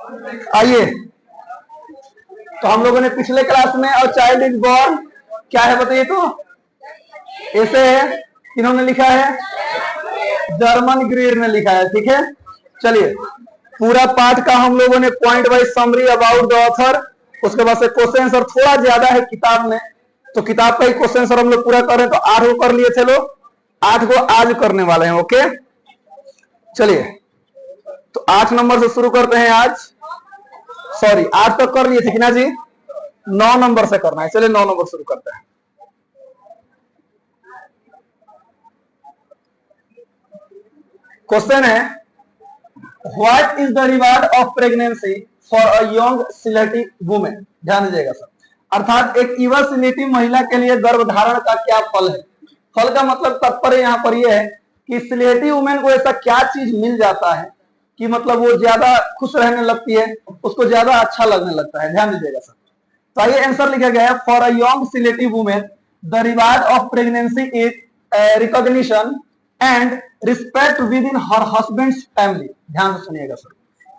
आइए, तो हम लोगों ने पिछले क्लास में और चाइल्ड इज बॉर्न क्या है बताइए तो ऐसे है, किन्होंने लिखा है? जर्मन ग्रीर ने लिखा है। ठीक है, चलिए पूरा पाठ का हम लोगों ने point wise summary about the author, उसके बाद से क्वेश्चन आंसर थोड़ा ज्यादा है किताब में, तो किताब का ही क्वेश्चन आंसर हम लोग पूरा कर रहे हैं। तो 8 को कर लिए थे लोग, 8 को आज करने वाले हैं। ओके, चलिए तो 8 नंबर से शुरू करते हैं आज। सॉरी 8 तक कर लिए थे कि ना जी, 9 नंबर से करना है। चलिए 9 नंबर शुरू करते हैं। क्वेश्चन है, what is the reward of pregnancy for a young selective women. ध्यान दीजिएगा सर, अर्थात एक युवा सिलेक्टिव महिला के लिए गर्भधारण का क्या फल है। फल का मतलब तात्पर्य यहाँ पर यह है कि सिलेक्टिव वुमेन को ऐसा क्या चीज मिल जाता है कि मतलब वो ज्यादा खुश रहने लगती है, उसको ज्यादा अच्छा लगने लगता है। ध्यान दीजिएगा सर, तो ये आंसर लिखा गया है, for a young selective women the reward of pregnancy is recognition and respect with in her husband's family. ध्यान से सुनिएगा सर,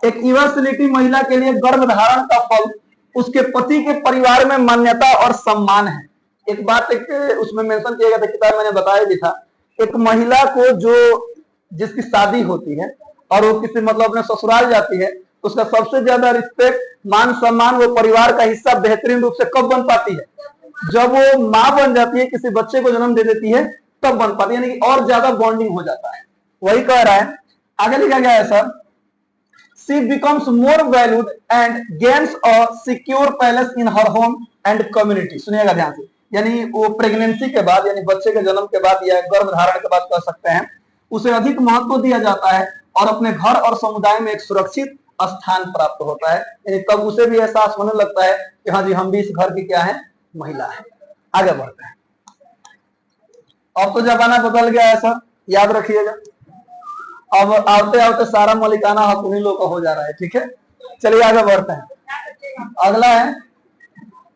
एक युवा सिलेक्टिव महिला के लिए गर्भधारण का फल उसके पति के परिवार में मान्यता और सम्मान है। एक बात एक उसमें मेंशन किया गया था, किताब मैंने बताया भी था, एक महिला को जो जिसकी शादी होती है और वो किसी मतलब अपने ससुराल जाती है, उसका सबसे ज्यादा रिस्पेक्ट मान सम्मान वो परिवार का हिस्सा बेहतरीन रूप से कब बन पाती है? जब वो माँ बन जाती है, किसी बच्चे को जन्म दे देती है, तब बन पाती है, यानी कि और ज्यादा बॉन्डिंग हो जाता है। वही कह रहा है, आगे लिखा गया है sir, she becomes more valued and gains a secure palace in her home and community. सुनिएगा ध्यान से, यानी वो प्रेगनेंसी के बाद यानी बच्चे के जन्म के बाद या गर्भधारण के बाद कह सकते हैं, उसे अधिक महत्व दिया जाता है और अपने घर और समुदाय में एक सुरक्षित स्थान प्राप्त होता है। यानी तब उसे भी एहसास होने लगता है कि हाँ जी हम भी इस घर की क्या है, महिला है। आगे बढ़ते हैं, अब तो जमाना बदल गया है सर, याद रखिएगा। अब आते आते सारा मलिकाना हक उन्हीं लोग का हो जा रहा है। ठीक है, चलिए आगे बढ़ते हैं। अगला है,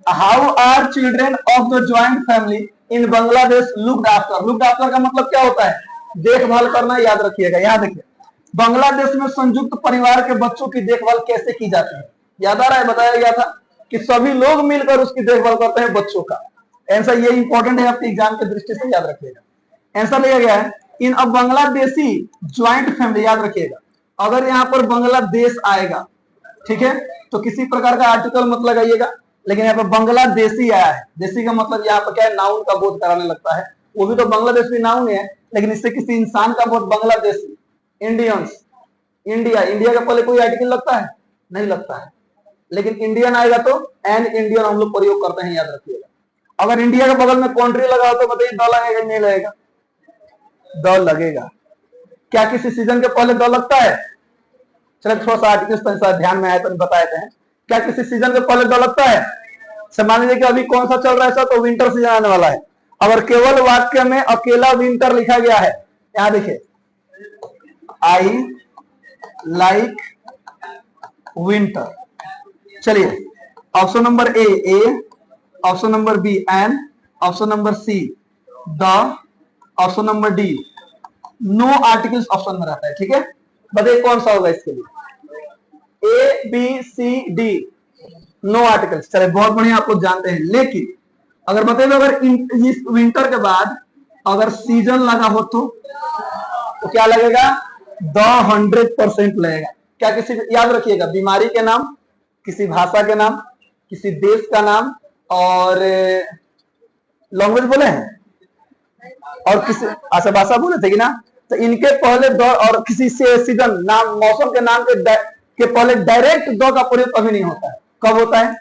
how are children of the joint family in Bangladesh looked after. Looked after का मतलब क्या होता है? देखभाल करना। याद रखिएगा, यहाँ देखिए, बांग्लादेश में संयुक्त परिवार के बच्चों की देखभाल कैसे की जाती है। याद आ रहा है, बताया गया था कि सभी लोग मिलकर उसकी देखभाल करते हैं बच्चों का। आंसर ये इंपॉर्टेंट है, आपके एग्जाम के दृष्टि से याद रखिएगा। आंसर लिया गया है, इन अ बांग्लादेशी ज्वाइंट फैमिली। याद रखिएगा, अगर यहाँ पर बांग्लादेश आएगा, ठीक है, तो किसी प्रकार का आर्टिकल मत लगाइएगा, लेकिन यहाँ पर बांग्लादेशी आया है, देशी का मतलब यहाँ पर क्या है, नाउन का बोध कराने लगता है। वो भी तो बांग्लादेश भी नाउन है, लेकिन इससे किसी इंसान का बोध बांग्लादेशी, इंडियंस, इंडिया, इंडिया का पहले कोई आर्टिकल लगता है? नहीं लगता है, लेकिन इंडियन आएगा तो एन इंडियन हम लोग प्रयोग करते हैं। याद रखिएगा, अगर इंडिया के बगल में कंट्री लगा हो तो बताइए द लगेगा नहीं लगेगा? द लगेगा। क्या किसी सीजन के पहले द लगता है? चलो थोड़ा सा आर्टिकल ध्यान में आया तो बताते हैं, क्या किसी सीजन के पहले द लगता है? मान लीजिए कि अभी कौन सा चल रहा है सर, तो विंटर सीजन आने वाला है। अगर केवल वाक्य में अकेला विंटर लिखा गया है, यहां देखिए, आई लाइक विंटर। चलिए option number A, option number B an, option number C the, option number D no articles option में रहता है। ठीक है, बताइए कौन सा होगा इसके लिए? A B C D, no articles. चले बहुत बढ़िया, आप लोग जानते हैं। लेकिन अगर बताइए, अगर इस विंटर के बाद अगर सीजन लगा हो तो क्या लगेगा? द 100% लगेगा। क्या किसी, याद रखिएगा, बीमारी के नाम, किसी भाषा के नाम, किसी देश का नाम, और लैंग्वेज बोले हैं, और किसी अच्छा भाषा बोले थे कि ना, तो इनके पहले द और किसी से सीजन नाम, मौसम के नाम के पहले डायरेक्ट द का प्रयोग कभी नहीं होता है। कब होता है?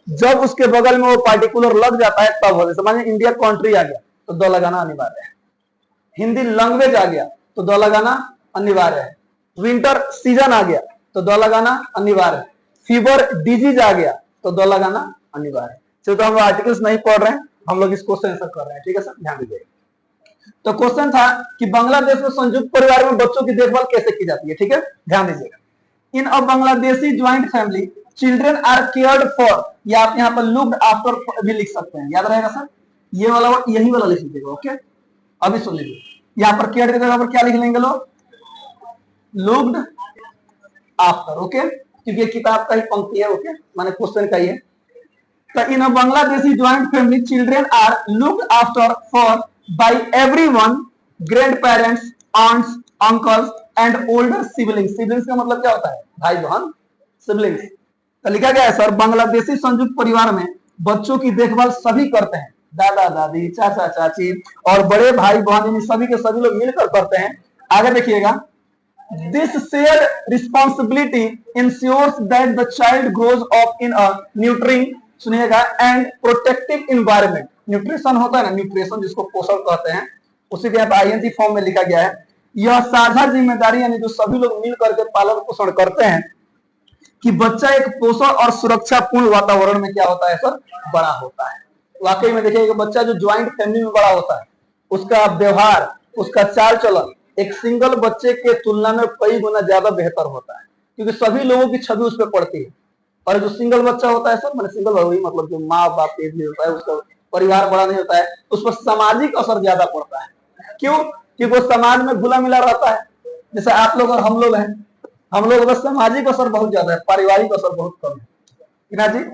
जब उसके बगल में वो पार्टिकुलर लग जाता है तब होता है। समझिए, इंडिया कंट्री आ गया तो द लगाना अनिवार्य है, हिंदी लैंग्वेज आ गया तो द लगाना अनिवार्य है, विंटर सीजन आ गया तो द लगाना अनिवार्य है, फीवर डिजीज आ गया तो द लगाना अनिवार्य है। चलो, तो हम आर्टिकल्स नहीं पढ़ रहे हैं, हम लोग इस क्वेश्चन आंसर कर रहे हैं। ठीक है सर, ध्यान दीजिएगा। तो क्वेश्चन था कि बांग्लादेश में संयुक्त परिवार में बच्चों की देखभाल कैसे की जाती है। ठीक है, ध्यान दीजिएगा। In a Bangladeshi joint family children are cared for, या आप यहाँ पर लुक्ड आफ्टर भी लिख सकते हैं। याद रहेगा सर, ये वाला यही वाला लिख लीजिएगा। ओके, अभी सुन लीजिए, यहाँ पर केयर्ड की जगह पर क्या लिख लेंगे लोग? Looked after. ओके, क्योंकि ये किताब का ही पंक्ति है, ओके, माने क्वेश्चन का ही है। तो in a Bangladeshi joint family children are looked after for by everyone, grandparents, aunts, uncles and older siblings. Siblings का मतलब क्या होता है? भाई बहन, सिबलिंग्स। तो लिखा गया है सर, बांग्लादेशी संयुक्त परिवार में बच्चों की देखभाल सभी करते हैं, दादा दादी, चाचा चाची और बड़े भाई बहन, सभी के सभी लोग मिलकर करते हैं। आगे देखिएगा, this shared responsibility ensures that the child grows up in a nurturing, सुनिएगा, एंड प्रोटेक्टिव इन्वायरमेंट। न्यूट्रिशन होता है ना, न्यूट्रिशन जिसको पोषण कहते हैं, उसी के यहाँ आईएनजी फॉर्म में लिखा गया है। यह साझा जिम्मेदारी यानी जो सभी लोग मिल करके पालन पोषण करते हैं कि बच्चा एक पोषण और सुरक्षापूर्ण वातावरण में क्या होता है सर? बड़ा होता है। वाकई में देखिए, बच्चा जो ज्वाइंट फैमिली में बड़ा होता है, उसका व्यवहार, उसका चाल चलन एक सिंगल बच्चे के तुलना में कई गुना ज्यादा बेहतर होता है, क्योंकि सभी लोगों की छवि उस पर पड़ती है। और जो सिंगल बच्चा होता है सर, मैंने सिंगल वही मतलब जो माँ बाप एक भी होता है, उसका परिवार बड़ा नहीं होता है, उस पर सामाजिक असर ज्यादा पड़ता है। क्यों? क्योंकि वो समाज में घुला मिला रहता है। जैसे आप लोग और हम लोग हैं, हम लोग बस सामाजिक असर बहुत ज्यादा है, पारिवारिक असर बहुत कम है ना जी।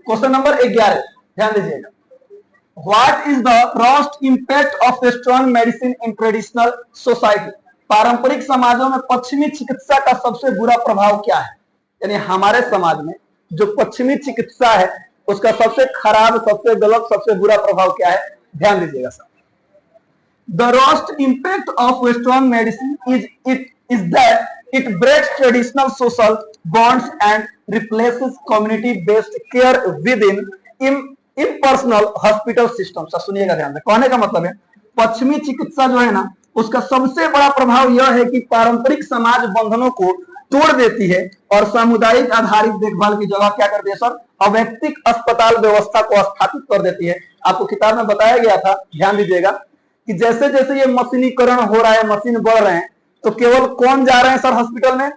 क्वेश्चन नंबर 11 ध्यान दीजिएगा, what is the roast impact of strong medicine in traditional society? पारंपरिक समाजों में पश्चिमी चिकित्सा का सबसे बुरा प्रभाव क्या है? यानी हमारे समाज में जो पश्चिमी चिकित्सा है उसका सबसे खराब, सबसे गलत, सबसे बुरा प्रभाव क्या है? ध्यान दीजिएगा sir, the worst impact of western medicine is that it breaks traditional social bonds and replaces community based care within impersonal hospital systems। सुनिएगा ध्यान से, कहने का मतलब है पश्चिमी चिकित्सा जो है ना, उसका सबसे बड़ा प्रभाव यह है कि पारंपरिक समाज बंधनों को तोड़ देती है और सामुदायिक आधारित देखभाल की जगह क्या करती है सर? अवैक्तिक अस्पताल व्यवस्था को स्थापित कर देती है। आपको किताब में बताया गया था, ध्यान दीजिएगा, कि जैसे जैसे ये मशीनीकरण हो रहा है, मशीन बढ़ रहे हैं, तो केवल कौन जा रहे हैं सर हॉस्पिटल में?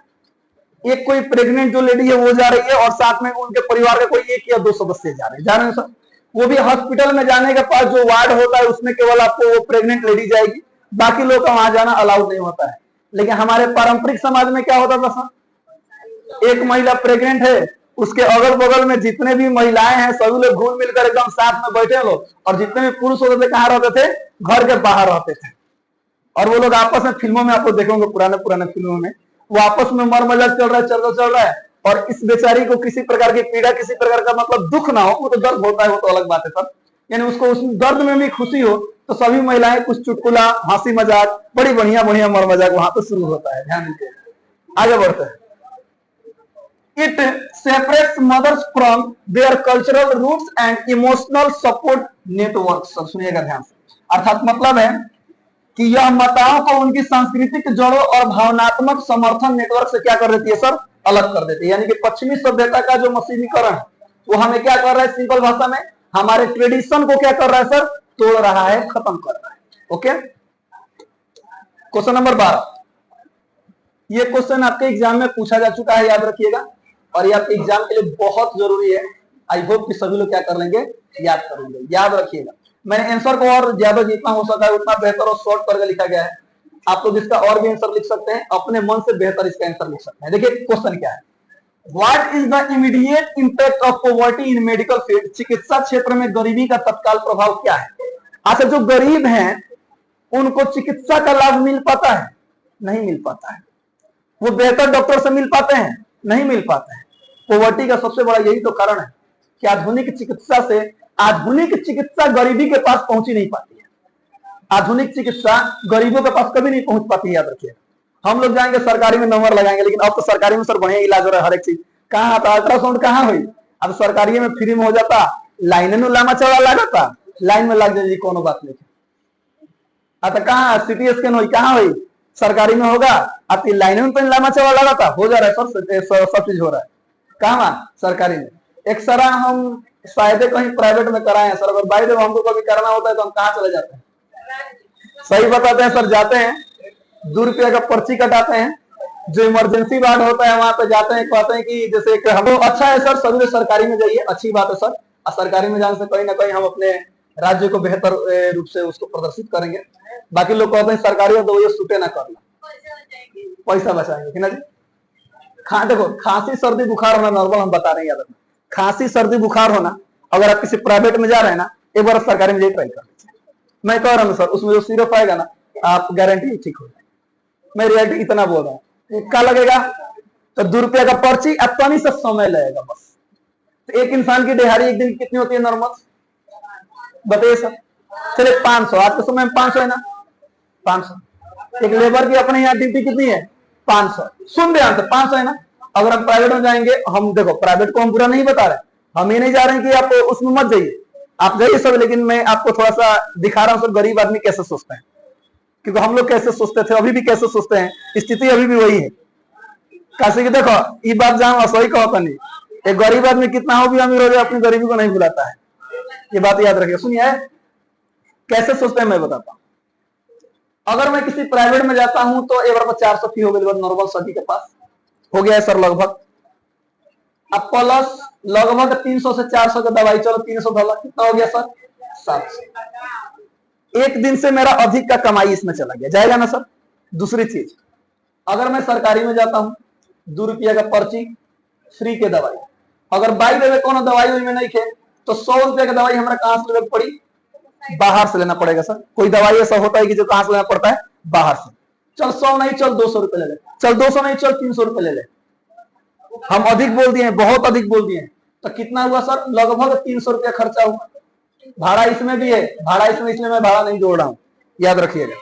एक कोई प्रेग्नेंट जो लेडी है वो जा रही है, और साथ में उनके परिवार के कोई 1 या 2 सदस्य जा रहे हैं सर। वो भी हॉस्पिटल में जाने के पास जो वार्ड होता है उसमें केवल आपको वो प्रेग्नेंट लेडी जाएगी, बाकी लोग का वहां जाना अलाउड नहीं होता है। लेकिन हमारे पारंपरिक समाज में क्या होता था सर? एक महिला प्रेग्नेंट है, उसके अगल बगल में जितने भी महिलाएं हैं सभी लोग घुल मिलकर एकदम साथ में बैठे लोग, और जितने भी पुरुष होते थे कहाँ रहते थे? घर के बाहर रहते थे। और वो लोग आपस में, फिल्मों में आपको देखोगे, पुराने पुराने फिल्मों में वो आपस में मर मजाक चल रहा है, और इस बेचारी को किसी प्रकार की पीड़ा, किसी प्रकार का मतलब दुख ना हो, वो तो दर्द होता है, वो तो अलग बात है सर। यानी उसको उस दर्द में भी खुशी हो, तो सभी महिलाएं कुछ चुटकुला, हंसी मजाक, बड़ी बढ़िया बढ़िया मर मजाक वहां पे शुरू होता है। ध्यान दीजिए, आगे बढ़ते हैं। It separates mothers from their cultural roots and emotional support networks। सब सुनिएगा ध्यान से, अर्थात मतलब है कि यह माताओं को उनकी सांस्कृतिक जड़ों और भावनात्मक समर्थन नेटवर्क से क्या कर देती है सर? अलग कर देती है। यानी कि पश्चिमी सभ्यता का जो मशीनीकरण है वो हमें क्या कर रहा है? सिंपल भाषा में हमारे ट्रेडिशन को क्या कर रहा है सर? तोड़ रहा है, खत्म कर रहा है। ओके, क्वेश्चन नंबर 12, ये क्वेश्चन आपके एग्जाम में पूछा जा चुका है, याद रखिएगा, और ये आपके एग्जाम के लिए बहुत जरूरी है। आई होप कि सभी लोग क्या कर लेंगे? याद करेंगे। याद रखिएगा, मैंने आंसर को और ज्यादा जितना हो सका है उतना बेहतर और शॉर्ट करके लिखा गया है। आप लोग इसका और भी आंसर लिख सकते हैं, अपने मन से बेहतर इसका आंसर लिख सकते हैं। देखिए क्वेश्चन क्या है, what is the immediate impact of poverty in medical field? चिकित्सा क्षेत्र में गरीबी का तत्काल प्रभाव क्या है? अच्छा, जो गरीब हैं उनको चिकित्सा का लाभ मिल पाता है? नहीं मिल पाता है। वो बेहतर डॉक्टर से मिल पाते हैं? नहीं मिल पाते हैं। पॉवर्टी का सबसे बड़ा यही तो कारण है कि आधुनिक चिकित्सा गरीबी के पास पहुंची नहीं पाती है। आधुनिक चिकित्सा गरीबों के पास कभी नहीं पहुंच पाती है, याद रखिए। हम लोग जाएंगे सरकारी में नंबर लगाएंगे, लेकिन अब तो सरकारी में सर बढ़िया इलाज हो रहा है, हर एक चीज। कहाँ आता? अल्ट्रासाउंड कहाँ हुई? अब सरकारी में फ्री में हो जाता, लाइन में लामा चौड़ा लगाता, लाइन में लग जाए, कोनो बात नहीं। आता कहाँ सिटी स्कैन हुई? कहाँ हुई? सरकारी में होगा। आपकी लाइन में तो लामा चौड़ा लगाता, हो जा रहा है सर, सब चीज हो रहा है। कहाँ? सरकारी में। एक्सरा हम शायद कहीं प्राइवेट में कराए हैं सर, अगर बाई देव हमको कभी करना होता है तो हम कहाँ चले जाते हैं? सही बताते हैं सर, जाते हैं 2 रुपये का पर्ची कटाते हैं, जो इमरजेंसी वार्ड होता है वहां पे जाते हैं, कहते हैं कि जैसे हम अच्छा है सर, सभी सरकारी में जाइए, अच्छी बात है सर। और सरकारी में जाने से कहीं ना कहीं हम अपने राज्य को बेहतर रूप से उसको प्रदर्शित करेंगे। बाकी लोग कहते हैं सरकारी है तो ये सूटे ना करना, पैसा बचाएंगे कि ना जी। देखो, खांसी सर्दी बुखार होना नॉर्मल, हम बता रहे हैं, याद रखना। खांसी सर्दी बुखार होना, अगर आप किसी प्राइवेट में जा रहे हैं ना, एक बार सरकारी में ट्राई कर लीजिए। मैं कह रहा हूँ सर, उसमें जो सिरप आएगा ना, आप गारंटी ठीक हो जाए। मैं रियलिटी इतना बोल रहा हूँ। क्या लगेगा? तो 2 रुपया का पर्ची, पानी से समय लगेगा बस। तो एक इंसान की दिहाड़ी एक दिन की कितनी होती है नॉर्मल, बताइए सर? चलिए 500, आज के समय में 500 है ना, 500। एक लेबर की अपने यहाँ ड्यूटी कितनी है? 500। सुन ध्यान से, 500 है ना। अगर हम प्राइवेट में जाएंगे, हम देखो प्राइवेट को हम बुरा नहीं बता रहे, हम ये नहीं जा रहे हैं कि आप उसमें मत जाइए, आप जाइए सब, लेकिन मैं आपको थोड़ा सा दिखा रहा हूं सर गरीब आदमी कैसे सोचते हैं, क्योंकि हम लोग कैसे सोचते थे, अभी भी कैसे सोचते हैं, स्थिति अभी भी वही है। कैसे कि देखो, ये बात जान सही कहो नहीं, एक गरीब आदमी कितना हो भी अमीर हो जाए, अपनी गरीबी को नहीं भुलाता है। ये बात याद रखिए। सुनिए कैसे सोचते हैं, मैं बताता हूँ। अगर मैं किसी प्राइवेट में जाता हूं तो एक बार 400 फी हो गई नॉर्मल सभी के पास, हो गया है सर लगभग। अब प्लस लगभग 300 से 400 का दवाई, चलो 300 डॉलर कितना हो गया सर? 700। एक दिन से मेरा अधिक का कमाई इसमें चला गया, जाएगा ना सर? दूसरी चीज, अगर मैं सरकारी में जाता हूं, 2 रुपया का पर्ची, फ्री के दवाई। अगर बाई देवे कोनो दवाई में नहीं खे, तो 100 रुपया का दवाई हमारा कहां से लेना पड़ी? बाहर से लेना पड़ेगा सर। कोई दवाई ऐसा होता है कि जो कहां से लेना पड़ता है? बाहर से। चल 100 नहीं, चल 200 रुपए ले ले, चल 200 नहीं, चल 300 रुपए ले ले। हम अधिक बोल दिए, बहुत अधिक बोल दिए, तो कितना हुआ सर? लगभग 300 रुपया खर्चा हुआ। भाड़ा इसमें भी है, भाड़ा इसमें, इसलिए मैं भाड़ा नहीं जोड़ रहा हूं, याद रखिएगा।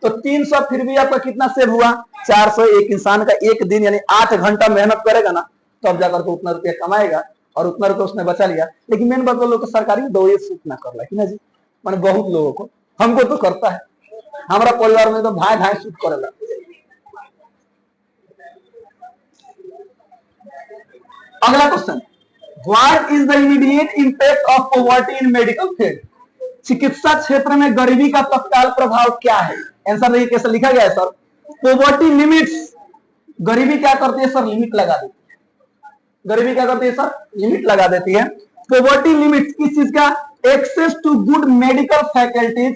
तो 300 फिर भी आपका कितना सेव हुआ? 400। एक इंसान का एक दिन यानी 8 घंटा मेहनत करेगा ना, तो अब जाकर के उतना रुपया कमाएगा, और उतना रुपया उसने बचा लिया। लेकिन मेन बात, लोग सरकारी दवाई सूट ना कर रहा है ना जी, मैंने बहुत लोगों को, हमको तो करता है, हमारा परिवार में तो भाई भाई सूट करेगा। अगला question, what is the immediate impact of poverty in medical field? चिकित्सा क्षेत्र में गरीबी का तत्काल प्रभाव क्या है? आंसर देखिए कैसे लिखा गया है सर। पॉवर्टी लिमिट्स, गरीबी क्या करती है सर? लिमिट लगा देती है। गरीबी क्या करती है सर? लिमिट लगा देती है। पॉवर्टी लिमिट किस चीज का? Access to good medical faculties,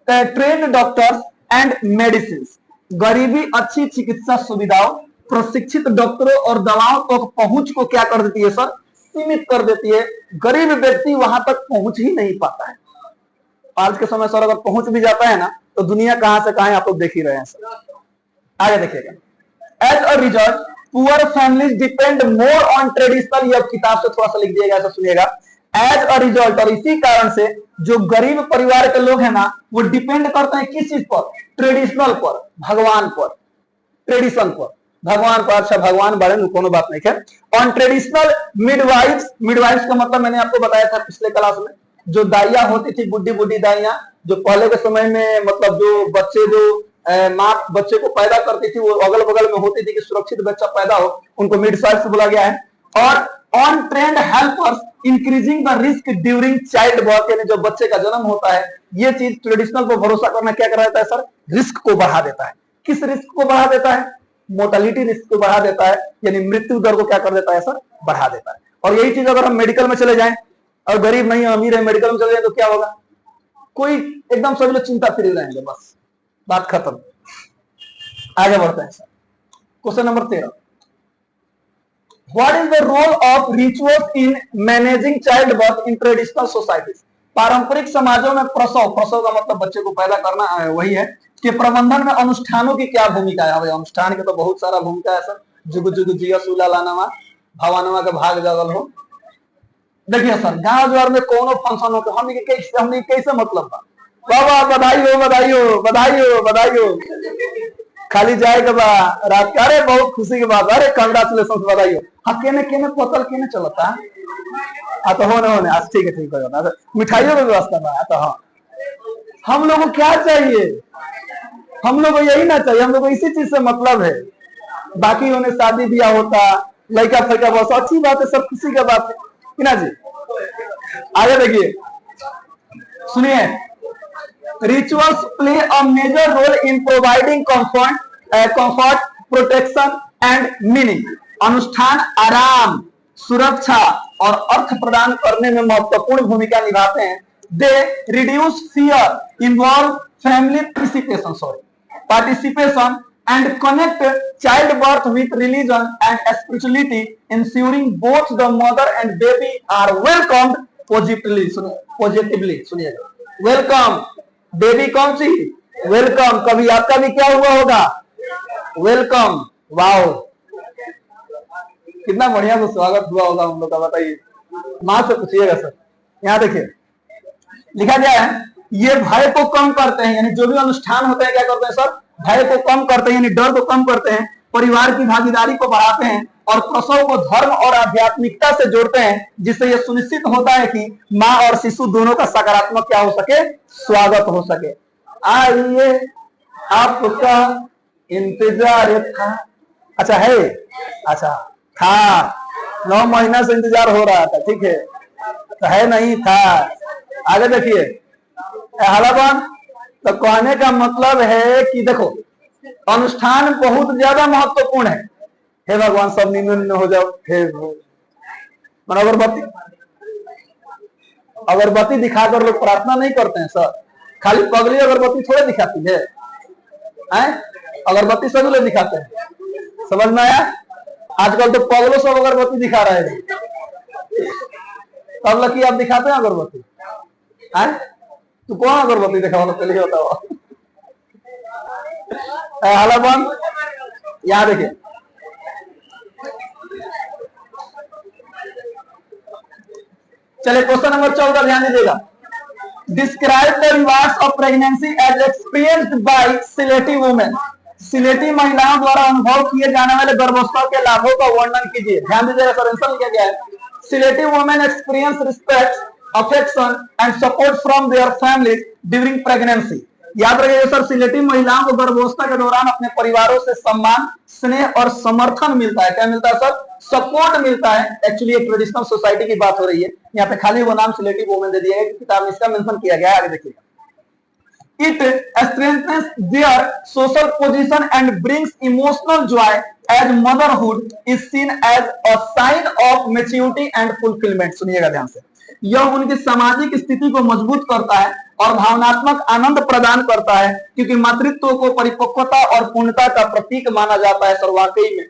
trained doctors and medicine. गरीबी अच्छी चिकित्सा सुविधाओं, प्रशिक्षित डॉक्टरों और दवाओं को पहुंच को क्या कर देती है सर? सीमित कर देती है। गरीब व्यक्ति वहां तक पहुंच ही नहीं पाता है। आज के समय सर अगर पहुंच भी जाता है ना, तो दुनिया कहां से कहां आप लोग देख ही रहे हैं सर। आगे देखिएगा, as a result poor families depend more on traditional, ये किताब से थोड़ा सा लिख दिएगा, ऐसा सुनिएगा। एज अ रिजल्ट, और इसी कारण से जो गरीब परिवार के लोग हैं ना, वो डिपेंड करते हैं किस चीज पर? ट्रेडिशनल पर, भगवान पर, ट्रेडिशन पर, भगवान पर। अच्छा भगवान बारे में कोनो बात नहीं है। ऑन ट्रेडिशनल मिडवाइफ्स, मिडवाइफ्स का मतलब मैंने आपको बताया था पिछले क्लास में, जो दाइया होती थी, बुड्ढी बुड्ढी दाइया, जो पहले के समय में मतलब जो बच्चे, जो माँ बच्चे को पैदा करती थी, वो अगल बगल में होती थी कि सुरक्षित बच्चा पैदा हो, उनको मिडवाइफ बोला गया है। और on trend helpers increasing the risk during child birth, यानी जब बच्चे का जन्म होता है, ये चीज ट्रेडिशनल पर भरोसा करना क्या कर देता है सर? रिस्क को बढ़ा देता है। किस रिस्क को बढ़ा देता है? मोर्टेलिटी रिस्क को बढ़ा देता है, यानी मृत्यु दर को क्या कर देता है सर? बढ़ा देता है। और यही चीज अगर हम मेडिकल में चले जाएं, और गरीब नहीं है अमीर है, मेडिकल में चले जाए तो क्या होगा? कोई एकदम सभी लोग चिंता फ्री रहेंगे, बस बात खत्म। आगे बढ़ते हैं sir, question number 13, what is the role of rituals in managing child birth in traditional societies? पारंपरिक समाजों में प्रसव, प्रसव का मतलब बच्चे को पैदा करना वही है, कि प्रबंधन में अनुष्ठानों की क्या भूमिका है? भाई अनुष्ठान की तो बहुत सारा भूमिका है सर। जुग जुग जिया सुला लानवा भवानवा का भाग जगल हो। देखिए सर, गांव ज्वार में कोनो फंक्शन हो तो हम कैसे मतलब बा, बाबा बधाई हो बधाई हो बधाई हो बधाई हो, खाली जाएगा बा रात का, अरे बहुत खुशी के बात, अरे कंग्रेचुलेशन बधाई हो। हाँ केने केने पोतल केने चलता तो होने आज ठीक है, ठीक है, मिठाइयों की व्यवस्था बा। तो हाँ, हम लोग को क्या चाहिए? हम लोग को यही ना चाहिए, हम लोग को इसी चीज से मतलब है। बाकी होने शादी ब्याह होता, लड़का फैका, बहुत अच्छी बात है, सब खुशी का बात है ना जी। आगे देखिए, सुनिए, rituals play a major role in providing comfort, protection and meaning. अनुष्ठान आराम, सुरक्षा और अर्थ प्रदान करने में महत्वपूर्ण भूमिका निभाते हैं। They reduce fear, involve family participation and connect childbirth with religion and spirituality, ensuring both the mother and baby are welcomed positively. सुनिएगा, वेलकम बेबी कौन सी, वेलकम। कभी आपका भी क्या हुआ होगा, वेलकम। वाओ, कितना बढ़िया तो स्वागत हुआ होगा हम लोग का, बताइए। मां से पूछिएगा सर। यहाँ देखिए लिखा गया है, ये भय को कम करते हैं, यानी जो भी अनुष्ठान होते हैं क्या करते हैं सर, भय को कम करते हैं, यानी डर को कम करते हैं, परिवार की भागीदारी को बढ़ाते हैं और प्रसव को धर्म और आध्यात्मिकता से जोड़ते हैं, जिससे यह सुनिश्चित होता है कि मां और शिशु दोनों का सकारात्मक क्या हो सके, स्वागत हो सके। आइए आपका इंतजार था, अच्छा है, अच्छा था, 9 महीना से इंतजार हो रहा था, ठीक है, तो है नहीं था। आगे देखिए हालाबान, तो कहने का मतलब है कि देखो अनुष्ठान बहुत ज्यादा महत्वपूर्ण है। हे भगवान सब निम्न हो जाओ, हे अगरबत्ती, अगरबत्ती दिखाकर लोग प्रार्थना नहीं करते हैं सर, खाली पगली अगरबत्ती थोड़े दिखाती है, अगरबत्ती सभी लोग दिखाते हैं, समझ में आया। आजकल तो पगलों सब अगरबत्ती दिखा रहे हैं, तब लकी आप दिखाते हैं अगरबत्ती, तू कौन अगरबत्ती दिखा वाला, चलिए बताओ। हालाबान यहाँ देखिए, चलिए क्वेश्चन नंबर 14 ध्यान दीजिएगा। Describe the rewards of pregnancy as experienced by selective women. Selective महिलाओं द्वारा अनुभव किए जाने वाले गर्भावस्था के लाभों का वर्णन कीजिए। ध्यान दीजिएगा सर, आंसर क्या क्या है। Selective women experience respect, affection and support from their family during pregnancy. याद रखिएगा सर, सिलेक्टिव महिलाओं को गर्भावस्था के दौरान अपने परिवारों से सम्मान, स्नेह और समर्थन मिलता है। क्या मिलता है सर, सपोर्ट मिलता है। एक्चुअली एक ट्रेडिशनल सोसाइटी की बात हो रही है, यहाँ पे खाली वो नाम सिलेक्टिव वुमेन दे दिया है, किताब में इसका मेंशन किया गया है, आगे देखिएगा। It strengthens their social position and brings emotional joy as motherhood is seen as a sign of maturity and fulfillment। सुनिएगा ध्यान से, यह उनकी सामाजिक स्थिति को मजबूत करता है और भावनात्मक आनंद प्रदान करता है, क्योंकि मातृत्व को परिपक्वता और पूर्णता का प्रतीक माना जाता है। सर वाकई में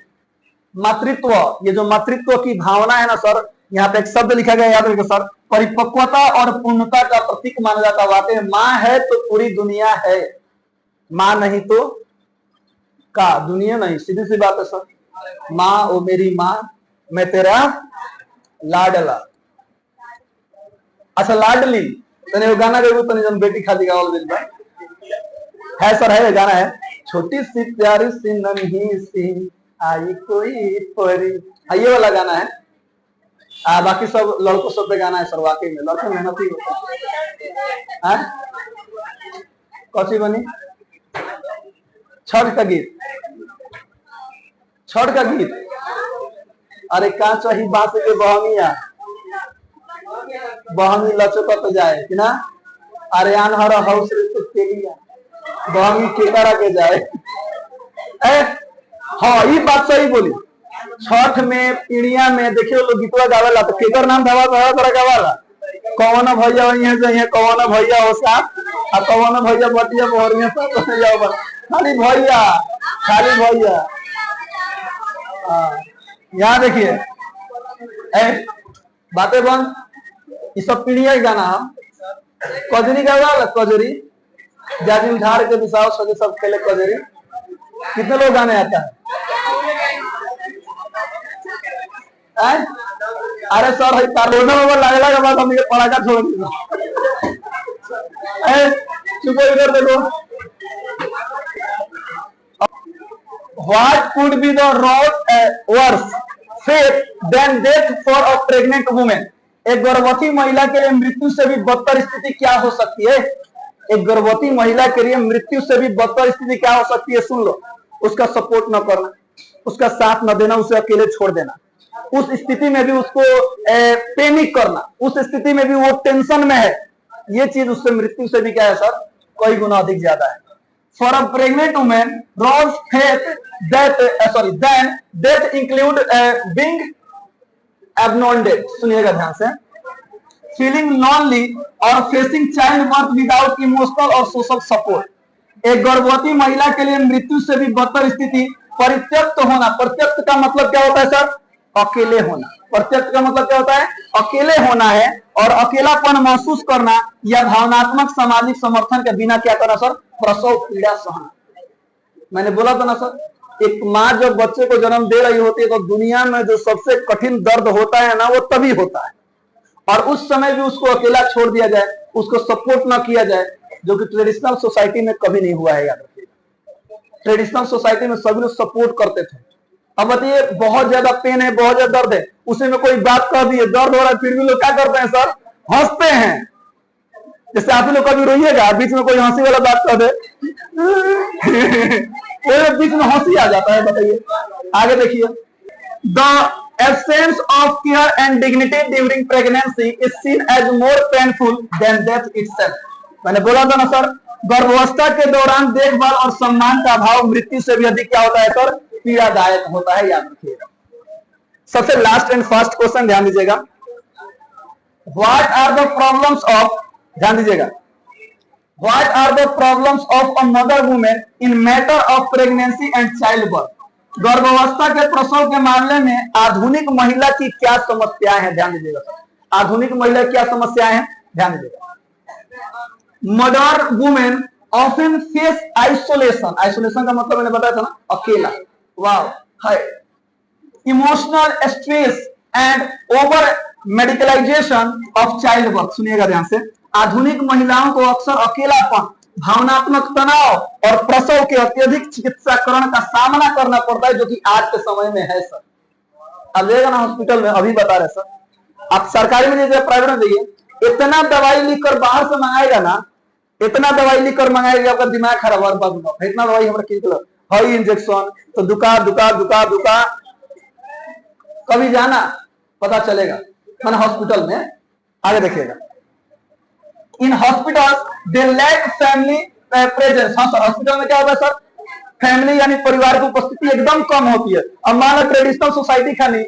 मातृत्व, ये जो मातृत्व की भावना है ना सर, यहाँ पे एक शब्द लिखा गया, याद रखिए सर, परिपक्वता और पूर्णता का प्रतीक माना जाता है। वाकई में माँ है तो पूरी दुनिया है, माँ नहीं तो का दुनिया नहीं, सीधी सी बात है सर। माँ ओ मेरी माँ, मैं तेरा लाडला, अच्छा लाडली, तने वो गाना गए तने जन बेटी खाती गावल दिन है सर, है गाना है, छोटी सी प्यारी सी नन्ही सी आई कोई परी, ये वाला गाना है। बाकी सब लड़कों सब पे गाना है सर, वाकई में लड़के मेहनती होते हैं। कौन सी बनी, छठ का गीत, छठ का गीत, अरे का चाहिए बात के बहनिया, बहनी लचकत जाए कि ना, अरे आनहर हाउस केलिया बहनी के करा के जाए। हाँ ये बात सही बोली, छठ में पीड़िया में देखिए लोग गीतवा गावेला, तो केकर नाम धावा तरह गावाला, कौन भैया यहाँ से कौन भैया हो साथ, कौन भैया बटिया बोहरिया सब जाओ, खाली भैया, खाली भैया। यहाँ देखिए बातें बंद, ये सब पीड़िया ही गाना हम कजरी गावाला, कजरी जाजी उधार के दिशाओ सके सब खेले कजरी, कितने लोग गाने आता है। अरे सर है तारोना में लगेगा के बाद हम ये पड़ाका छोड़ दिया, चुप इधर देखो। What could be the worse fate than death for a pregnant woman? एक गर्भवती महिला के लिए मृत्यु से भी बदतर स्थिति क्या हो सकती है। एक गर्भवती महिला के लिए मृत्यु से भी बदतर स्थिति क्या हो सकती है, सुन लो। उसका सपोर्ट न करना, उसका साथ न देना, उसे अकेले छोड़ देना, उस स्थिति में भी उसको पैनिक करना, उस स्थिति में भी वो टेंशन में है, ये चीज उससे मृत्यु से भी क्या है सर, कई गुना अधिक ज्यादा है। For a pregnant women Ross faith then death include being abandoned, सुनिएगा ध्यान से, feeling lonely or facing childbirth without emotional or social support। एक गर्भवती महिला के लिए मृत्यु से भी बदतर स्थिति परित्यक्त होना। परित्यक्त का मतलब क्या होता है सर? अकेले होना। परित्यक्त का मतलब क्या होता है? अकेले होना है, और अकेलापन महसूस करना या भावनात्मक सामाजिक समर्थन के बिना क्या करना सर? प्रसव पीड़ा सहना। मैंने बोला था ना सर, एक माँ जब बच्चे को जन्म दे रही होती है तो दुनिया में जो सबसे कठिन दर्द होता है ना, वो तभी होता है, और उस समय भी उसको अकेला छोड़ दिया जाए, उसको सपोर्ट ना किया जाए, जो कि ट्रेडिशनल सोसाइटी में कभी नहीं हुआ है। याद रखिएगा, ट्रेडिशनल सोसाइटी में सभी लोग सपोर्ट करते थे। अब बताइए, बहुत ज्यादा पेन है, बहुत ज्यादा दर्द है, उसी में कोई बात कर दी है, दर्द हो रहा है, फिर भी लोग क्या करते हैं सर? हंसते हैं। जैसे आप लोग कभी रोइएगा, बीच में कोई हंसी वाला बात कर दे बीच में हंसी आ जाता है। बताइए, आगे देखिए। The absence of care and dignity during pregnancy is seen as more painful than death itself. मैंने बोला था ना सर, गर्भावस्था के दौरान देखभाल और सम्मान का अभाव मृत्यु से भी अधिक क्या होता है सर? पीड़ादायक होता है। याद रखिएगा। सबसे लास्ट एंड फर्स्ट क्वेश्चन ध्यान दीजिएगा। What are the problems of, ध्यान दीजिएगा, what are the problems of a mother women in matter of pregnancy and child birth. गर्भावस्था के प्रसव के मामले में आधुनिक महिला की क्या समस्याएं हैं? ध्यान दीजिएगा। आधुनिक महिला क्या समस्याएं हैं? ध्यान दीजिएगा। Mother women often face isolation. Isolation का मतलब मैंने बताया था ना, अकेला। वाह है। Emotional stress and over medicalization of child birth. सुनिएगा ध्यान से। आधुनिक महिलाओं को अक्सर अकेलापन, भावनात्मक तनाव और प्रसव के अत्यधिक चिकित्साकरण का सामना करना पड़ता है, जो कि आज के समय में है सर। अब देखिएगा ना, हॉस्पिटल में अभी बता रहे सर, आप सरकारी में दीजिए, प्राइवेट में दीजिए, इतना दवाई लिखकर बाहर से मंगाएगा ना, इतना दवाई लिखकर मंगाएगा, आपका दिमाग खराब होगा। इतना दवाई हमारा कितना हाई इंजेक्शन, तो दुका दुका दुका दुका, कभी जाना पता चलेगा मैंने हॉस्पिटल में। आगे देखिएगा। In hospital they lack family presence. हाँ सर, हॉस्पिटल में क्या होता है सर? फैमिली यानी परिवार की उपस्थिति एकदम कम होती है। अब मान लो ट्रेडिशनल सोसाइटी खाली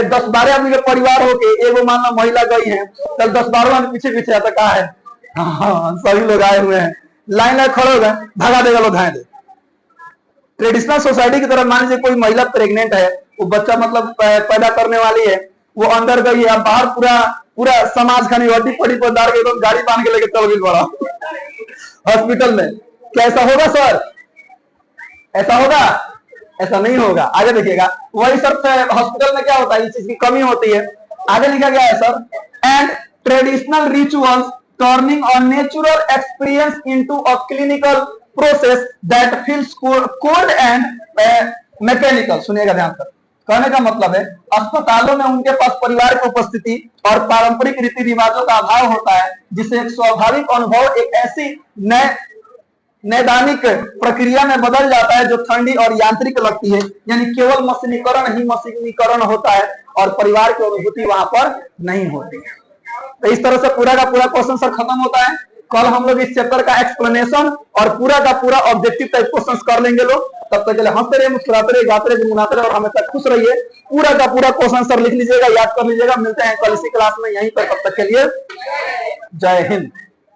10-12 आदमी के परिवार होके एगो मान लो महिला गई है, तब 10-12 आदमी पीछे पीछे आता, कहा है हाँ, सभी लोग आए हुए हैं, लाइन लाइन खड़े हो गए, भगा देगा लोग, धाए दे। ट्रेडिशनल सोसाइटी की तरफ मान लीजिए कोई महिला प्रेग्नेंट है, वो बच्चा मतलब पैदा करने वाली है, वो अंदर गई है, बाहर पूरा पूरा समाज खानी हड्डी पड़ी पर डाल के एकदम गाड़ी बांध के लेके चल गई बड़ा हॉस्पिटल में। क्या ऐसा होगा सर? ऐसा होगा? ऐसा नहीं होगा। आगे देखिएगा। वही सर हॉस्पिटल में क्या होता है, इस चीज की कमी होती है। आगे लिखा गया है sir, and traditional rituals turning a natural experience into a clinical process that feels cold and mechanical. सुनिएगा ध्यान से। कहने का मतलब है, अस्पतालों में उनके पास परिवार की उपस्थिति और पारंपरिक रीति रिवाजों का अभाव होता है, जिससे एक स्वाभाविक अनुभव एक ऐसी नैदानिक प्रक्रिया में बदल जाता है जो ठंडी और यांत्रिक लगती है। यानी केवल मशीनीकरण ही मशीनीकरण होता है और परिवार की अनुभूति वहां पर नहीं होती है। तो इस तरह से पूरा का पूरा क्वेश्चन सर खत्म होता है। कल हम लोग इस चैप्टर का एक्सप्लेनेशन और पूरा का पूरा ऑब्जेक्टिव टाइप क्वेश्चंस कर लेंगे लोग। तब तक के लिए हंसते रहिए, मुस्कुराते रहिए, गाते रहिए, गुनगुनाते रहिए और हमेशा खुश रहिए। पूरा का पूरा क्वेश्चन सर लिख लीजिएगा, याद कर लीजिएगा। मिलते हैं कल इसी क्लास में यहीं पर, तब तक के लिए जय हिंद।